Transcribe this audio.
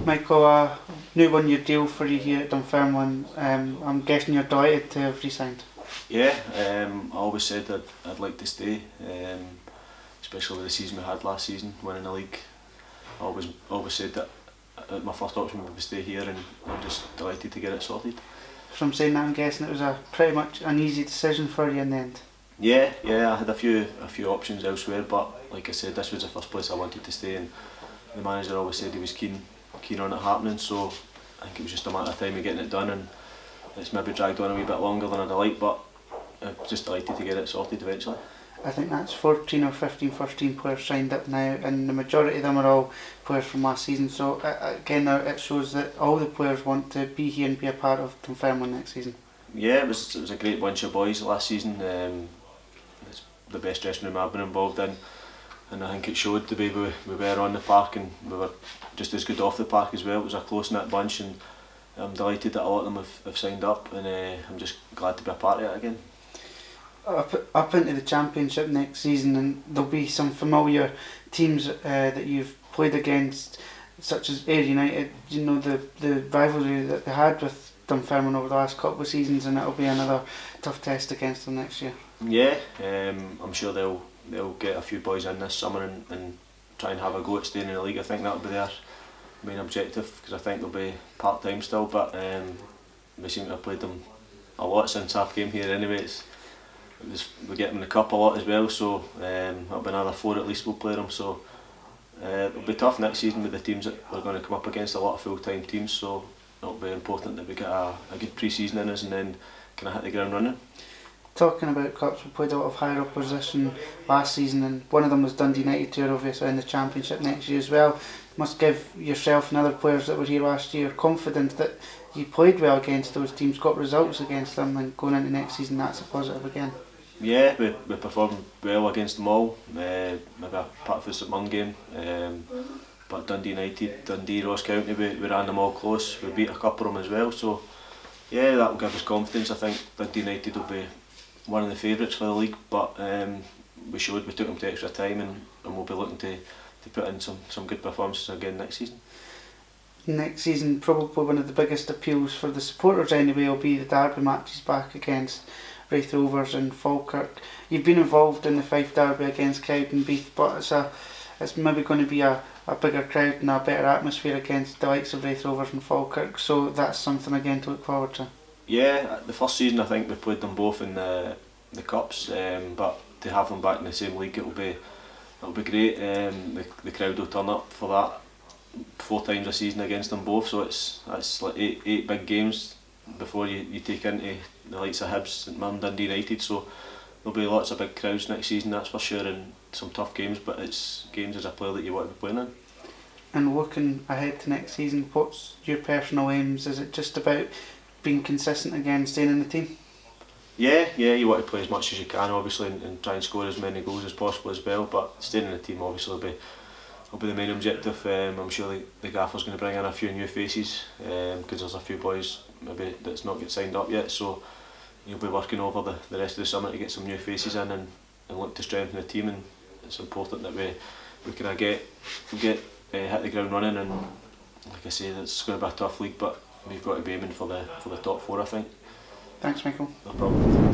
Michael, new one-year deal for you here at Dunfermline. I'm guessing you're delighted to have re-signed. Yeah, I always said that I'd like to stay, especially with the season we had last season, winning the league. I always said that my first option would be stay here, and I'm just delighted to get it sorted. From saying that, I'm guessing it was a pretty much an easy decision for you in the end. Yeah, I had a few options elsewhere, but like I said, this was the first place I wanted to stay, and the manager always said he was keen on it happening. So I think it was just a matter of time of getting it done, and it's maybe dragged on a wee bit longer than I'd like, but I'm just delighted to get it sorted eventually. I think that's 14 or 15 first-team players signed up now, and the majority of them are all players from last season. So again, it shows that all the players want to be here and be a part of Dunfermline next season. Yeah, it was a great bunch of boys last season. It's the best dressing room I've been involved in, and I think it showed the way we were on the park, and we were just as good off the park as well. It was a close-knit bunch, and I'm delighted that a lot of them have signed up, and I'm just glad to be a part of it again. Up into the Championship next season, and there'll be some familiar teams that you've played against, such as Ayr United. You know the rivalry that they had with Dunfermline over the last couple of seasons, and it'll be another tough test against them next year. Yeah, I'm sure they'll get a few boys in this summer and try and have a go at staying in the league. I think that'll be their main objective, because I think they'll be part-time still, but we seem to have played them a lot since our game here anyway. We get them in the cup a lot as well, so it'll be another 4 at least we'll play them, so it'll be tough next season with the teams that we're going to come up against, a lot of full-time teams, so it'll be important that we get a good pre-season in us and then kind of hit the ground running. Talking about cups, we played a lot of higher opposition last season, and one of them was Dundee United, who are obviously in the Championship next year as well. Must give yourself and other players that were here last year confidence that you played well against those teams, got results against them, and going into next season that's a positive again. Yeah, we performed well against them all, maybe apart from the St Mirren game, but Dundee United, Dundee, Ross County, we ran them all close, we beat a couple of them as well, so yeah, that will give us confidence. I think Dundee United will be one of the favourites for the league, but we took them to extra time, and we'll be looking to put in some good performances again next season. Next season, probably one of the biggest appeals for the supporters anyway will be the derby matches back against Raith Rovers and Falkirk. You've been involved in the Fife derby against Cowdenbeath, but it's maybe going to be a bigger crowd and a better atmosphere against the likes of Raith Rovers and Falkirk, so that's something again to look forward to. Yeah, the first season I think we played them both in the cups, but to have them back in the same league, it'll be great. The crowd will turn up for that 4 times a season against them both, so that's like eight big games before you take into the likes of Hibs, St Mirren, Dundee United, so there'll be lots of big crowds next season, that's for sure, and some tough games, but it's games as a player that you want to be playing in. And looking ahead to next season, what's your personal aims? Is it just about being consistent again, staying in the team? Yeah, you want to play as much as you can obviously, and try and score as many goals as possible as well, but staying in the team obviously will be the main objective. I'm sure the gaffer's going to bring in a few new faces, because there's a few boys maybe that's not get signed up yet, so you'll be working over the rest of the summer to get some new faces in and look to strengthen the team, and it's important that we kind of get hit the ground running, and like I say, it's going to be a tough league, but we've got to be aiming for the top 4, I think. Thanks, Michael. No problem.